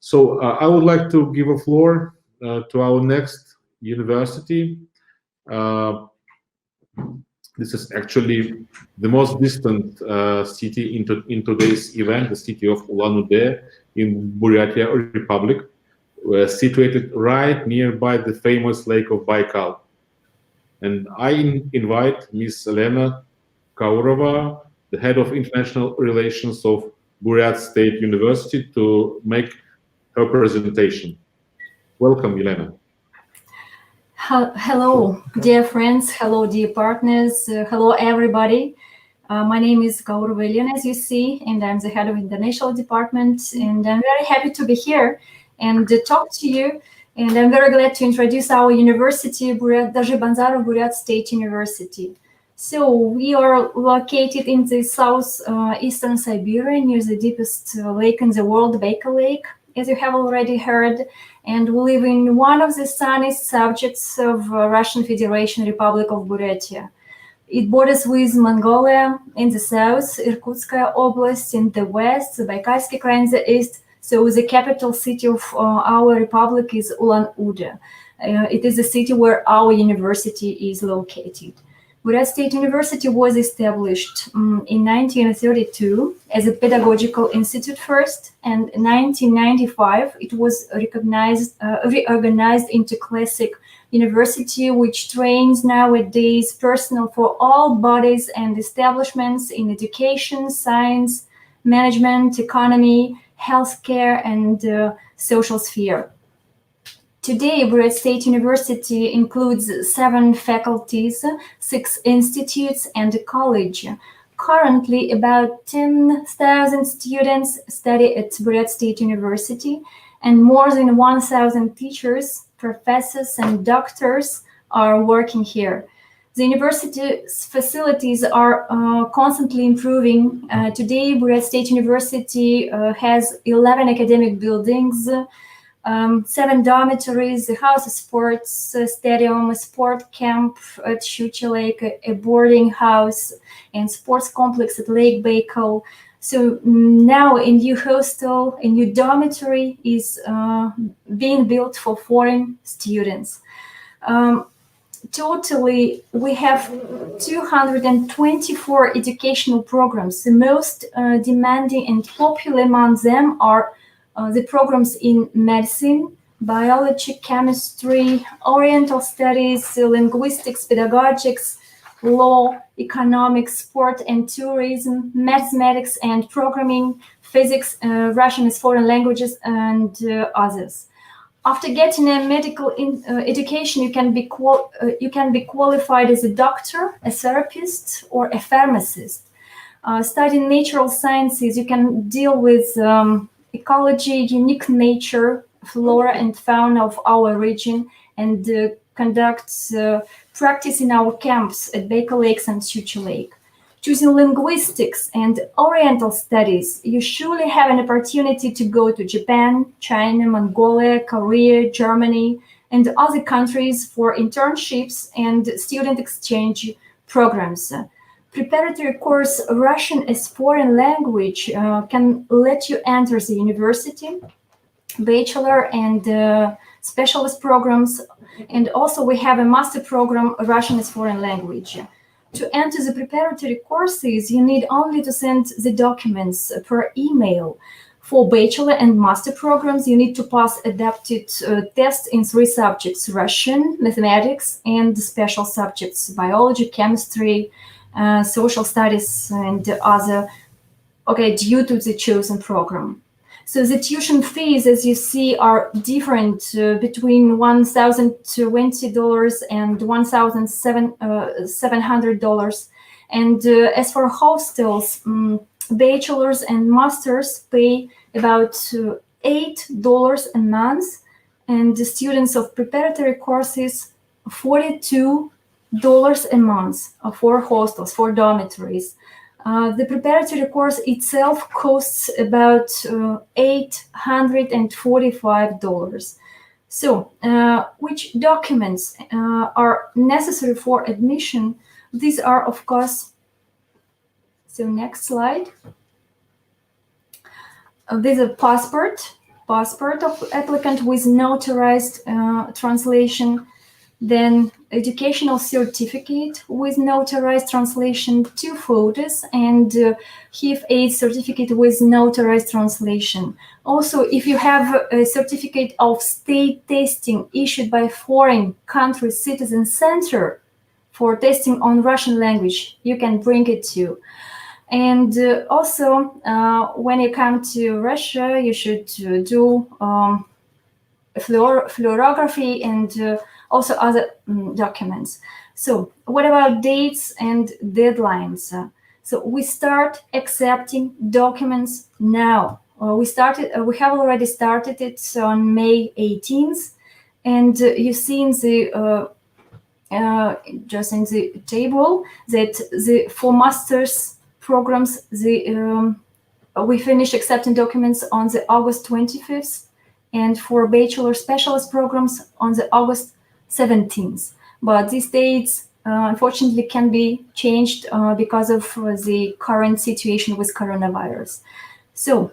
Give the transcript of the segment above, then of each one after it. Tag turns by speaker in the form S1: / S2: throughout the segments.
S1: So I would like to give a floor to our next university. Uh, this is actually the most distant city in today's event, the city of Ulan-Ude in Buryatia Republic, situated right nearby the famous lake of Baikal. And I invite Ms. Elena Kaurova, the head of international relations of Buryat State University, to make her presentation. Welcome, Elena.
S2: Hello, dear friends. Hello, dear partners. Hello, everybody. My name is Kaurova Elena, as you see, and I'm the head of international department. And I'm very happy to be here and talk to you. And I'm very glad to introduce our university, Buryat Buryat State University. So we are located in the southeastern Siberia, near the deepest lake in the world, Baikal Lake, as you have already heard. And we live in one of the sunniest subjects of Russian Federation Republic of Buryatia. It borders with Mongolia in the south, Irkutskaya Oblast in the west, the Baikalsky Krai in the east. So the capital city of our republic is Ulan-Ude. It is the city where our university is located. Buryat State University was established in 1932 as a pedagogical institute first, and in 1995 it was reorganized into classic university, which trains nowadays personnel for all bodies and establishments in education, science, management, economy, healthcare, and social sphere. Today, Buryat State University includes 7 faculties, 6 institutes, and a college. Currently, about 10,000 students study at Buryat State University, and more than 1,000 teachers, professors, and doctors are working here. The university's facilities are constantly improving. Today, Buryat State University has 11 academic buildings, 7 dormitories, a house of sports, a stadium, a sport camp at Shuchi Lake, a boarding house, and sports complex at Lake Baikal. So now a new hostel, a new dormitory is being built for foreign students. Totally, we have 224 educational programs. The most demanding and popular among them are the programs in medicine, biology, chemistry, oriental studies, linguistics, pedagogics, law, economics, sport and tourism, mathematics and programming, physics, Russian as foreign languages, and others. After getting a medical education, you can be qualified as a doctor, a therapist, or a pharmacist. Studying natural sciences, you can deal with ecology, unique nature, flora and fauna of our region, and conduct practice in our camps at Baikal Lakes and Shuchi Lake. Choosing linguistics and oriental studies, you surely have an opportunity to go to Japan, China, Mongolia, Korea, Germany, and other countries for internships and student exchange programs. Preparatory course Russian as foreign language can let you enter the university, bachelor and specialist programs, and also we have a master program Russian as foreign language. To enter the preparatory courses, you need only to send the documents per email. For bachelor and master programs, you need to pass adapted tests in 3 subjects: Russian, mathematics, and special subjects: biology, chemistry, social studies, and other, due to the chosen program. So the tuition fees, as you see, are different between $1,020 and $1,700. And as for hostels, bachelors and masters pay about $8 a month, and the students of preparatory courses, $42 a month for hostels, for dormitories. The preparatory course itself costs about $845. So, which documents are necessary for admission? These are, of course, so next slide. This is a passport, passport of applicant with notarized translation, then educational certificate with notarized translation, 2 photos, and HIV AIDS certificate with notarized translation. Also, if you have a certificate of state testing issued by foreign country citizen center for testing on Russian language, you can bring it too. And also, when you come to Russia, you should do fluorography and also other documents. So what about dates and deadlines? So we start accepting documents now. We have already started it on May 18th, and you see in the just in the table that for master's programs, we finish accepting documents on the August 25th, and for bachelor specialist programs on the August 17th. But these dates, unfortunately, can be changed because of the current situation with coronavirus. So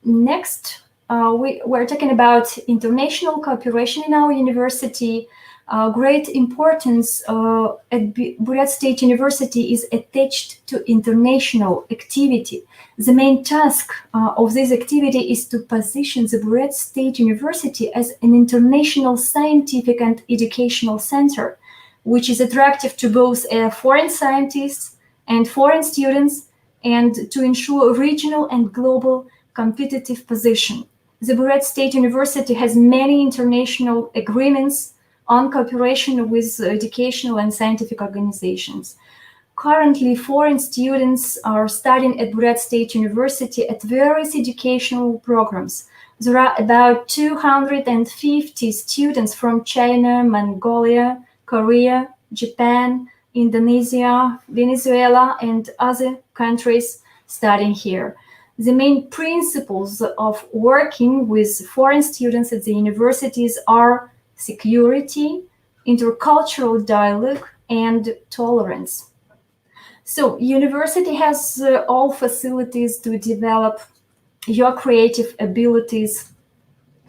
S2: next, we're talking about international cooperation in our university. Great importance at Buryat State University is attached to international activity. The main task of this activity is to position the Buryat State University as an international scientific and educational center, which is attractive to both foreign scientists and foreign students, and to ensure regional and global competitive position. The Buryat State University has many international agreements on cooperation with educational and scientific organizations. Currently, foreign students are studying at Buryat State University at various educational programs. There are about 250 students from China, Mongolia, Korea, Japan, Indonesia, Venezuela, and other countries studying here. The main principles of working with foreign students at the universities are security, intercultural dialogue, and tolerance. So, university has all facilities to develop your creative abilities,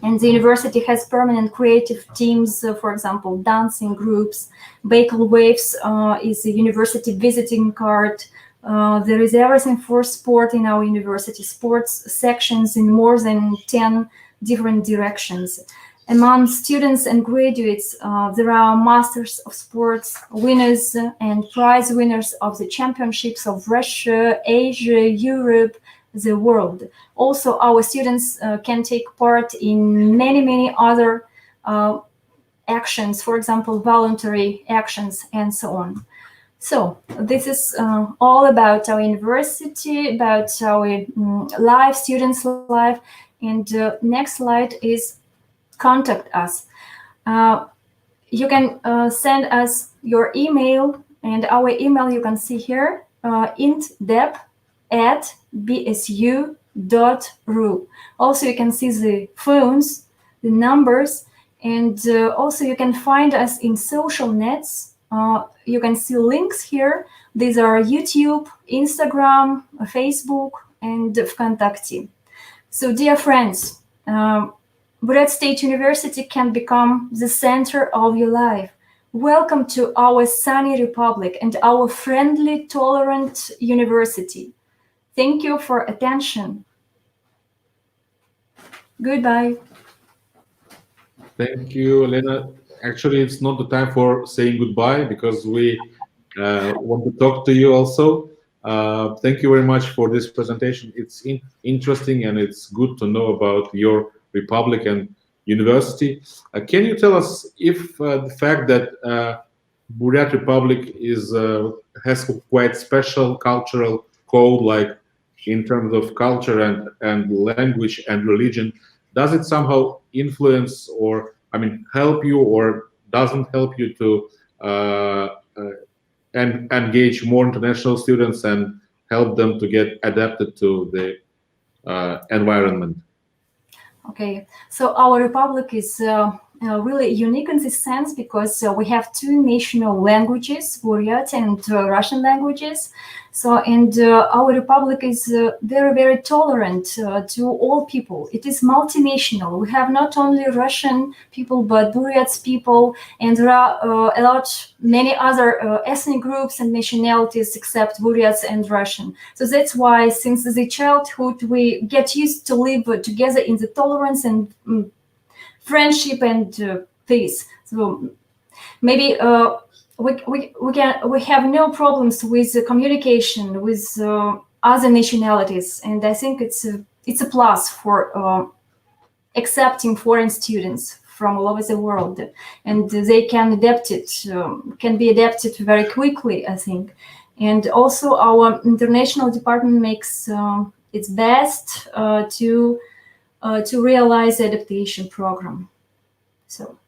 S2: and the university has permanent creative teams, for example, dancing groups. Bakel Waves is a university visiting card. There is everything for sport in our university, sports sections in more than 10 different directions. Among students and graduates, there are masters of sports winners and prize winners of the championships of Russia, Asia, Europe, the world. Also, our students can take part in many other actions, for example, voluntary actions, and so on. So this is all about our university, about our life, students' life. And next slide is contact us. You can send us your email, and our email you can see here, intdep@bsu.ru. Also, you can see the phones, the numbers, and also you can find us in social nets. You can see links here. These are YouTube, Instagram, Facebook, and Vkontakte. So, dear friends, Buryat State University can become the center of your life. Welcome to our sunny republic and our friendly, tolerant university. Thank you for attention. Goodbye.
S1: Thank you, Elena. Actually, it's not the time for saying goodbye because we want to talk to you also. Thank you very much for this presentation. It's interesting and it's good to know about your republic and university. Can you tell us if the fact that Buryat Republic has quite special cultural code, like in terms of culture and language and religion, does it somehow influence or help you, or doesn't help you to and engage more international students and help them to get adapted to the environment?
S2: Okay, so our republic is really unique in this sense because we have two national languages, Buryat and Russian languages. So, and our republic is very, very tolerant to all people. It is multinational. We have not only Russian people, but Buryats people, and there are many other ethnic groups and nationalities except Buryats and Russian. So that's why, since the childhood, we get used to live together in the tolerance and friendship and peace. So maybe we have no problems with the communication with other nationalities, and I think it's a plus for accepting foreign students from all over the world, and they can adapt it, can be adapted very quickly, I think. And also our international department makes its best to realize the adaptation program. So.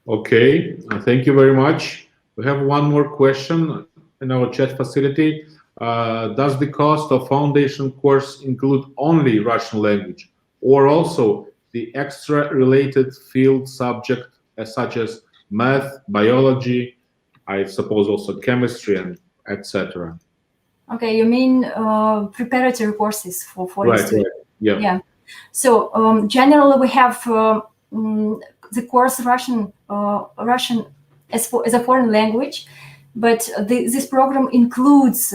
S1: Okay, thank you very much. We have one more question in our chat facility. Does the cost of foundation course include only Russian language, or also the extra related field subject such as math, biology, I suppose also chemistry, and etc.?
S2: Okay, you mean preparatory courses for foreign students?
S1: Right. Yeah.
S2: So generally we have the course Russian as a foreign language, but this program includes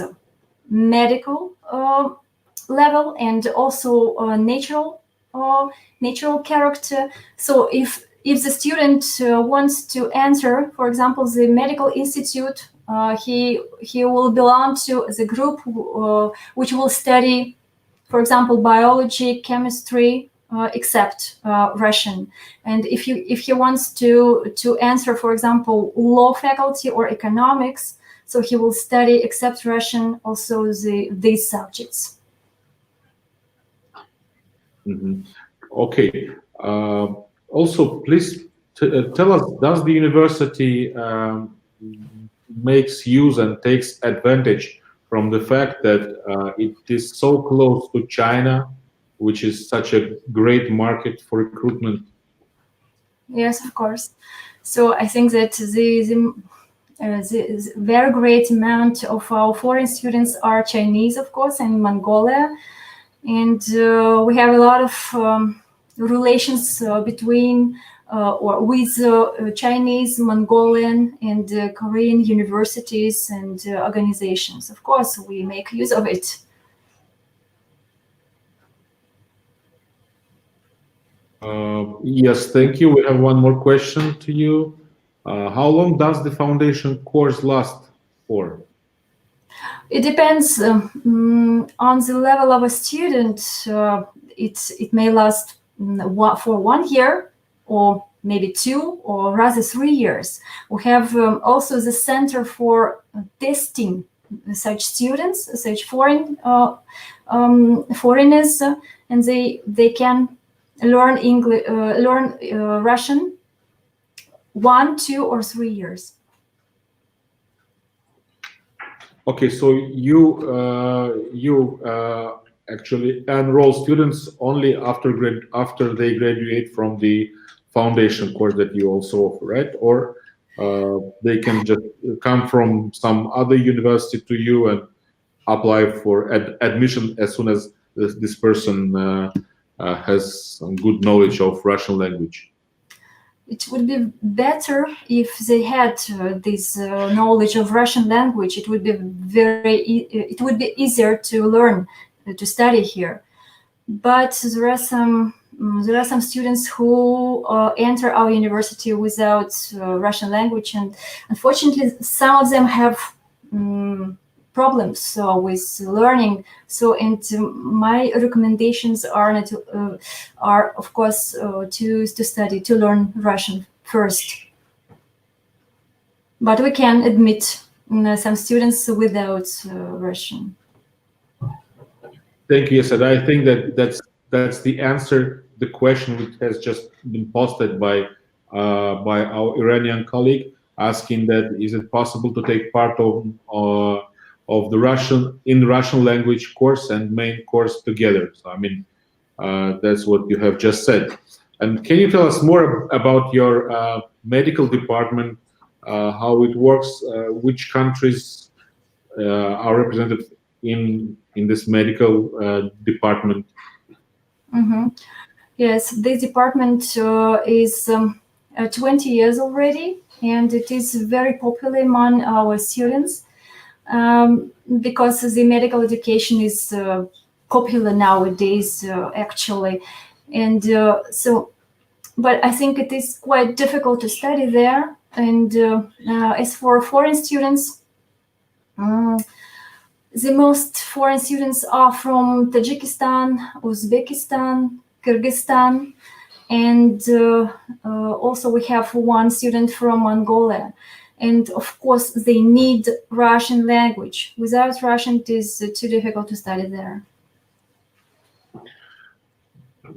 S2: medical level and also natural character. So if the student wants to enter, for example, the medical institute, he will belong to the group which will study, for example, biology, chemistry, except Russian. And if he wants to answer, for example, law faculty or economics, so he will study except Russian also these subjects.
S1: Mm-hmm. Okay. Also, please tell us: does the university makes use and takes advantage from the fact that it is so close to China, which is such a great market for recruitment?
S2: Yes, of course. So I think that the very great amount of our foreign students are Chinese, of course, and Mongolia. And we have a lot of relations between or with Chinese, Mongolian, and Korean universities and organizations. Of course, we make use of it.
S1: Yes, thank you. We have one more question to you. How long does the foundation course last for?
S2: It depends on the level of a student. It may last for 1 year, or maybe 2, or rather 3 years. We have also the center for testing such students, such foreigners, and they can learn English, learn Russian 1, 2, or 3 years.
S1: Okay, so you actually enroll students only after they graduate from the foundation course that you also offer, right? Or they can just come from some other university to you and apply for admission as soon as this person has some good knowledge of Russian language?
S2: It would be better if they had this knowledge of Russian language. It would be it would be easier to learn, to study here. But there are some students who enter our university without Russian language, and unfortunately, some of them have problems with learning. So, and my recommendations are of course to learn Russian first. But we can admit some students without Russian.
S1: Thank you, Yes, I think that's the answer. The question which has just been posted by our Iranian colleague, asking that is it possible to take part of the Russian language course and main course together. So I mean, that's what you have just said. And can you tell us more about your medical department, how it works, which countries are represented in this medical department?
S2: Yes, this department is 20 years already, and it is very popular among our students because the medical education is popular nowadays, actually. And but I think it is quite difficult to study there. And as for foreign students, the most foreign students are from Tajikistan, Uzbekistan, Kyrgyzstan, and also we have one student from Mongolia. And of course, they need Russian language. Without Russian, it is too difficult to study there.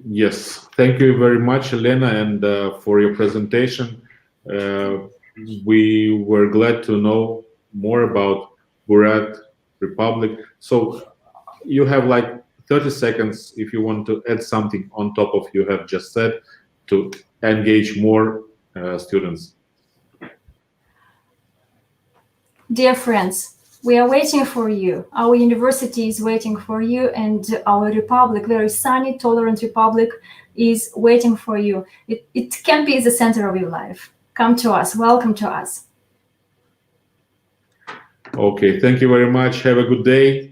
S1: Yes, thank you very much, Elena, and for your presentation. We were glad to know more about Buryat Republic. So you have like 30 seconds if you want to add something on top of you have just said to engage more students.
S2: Dear friends, we are waiting for you. Our university is waiting for you, and our republic, very sunny, tolerant republic, is waiting for you. It can be the center of your life. Come to us. Welcome to us.
S1: Okay, thank you very much. Have a good day.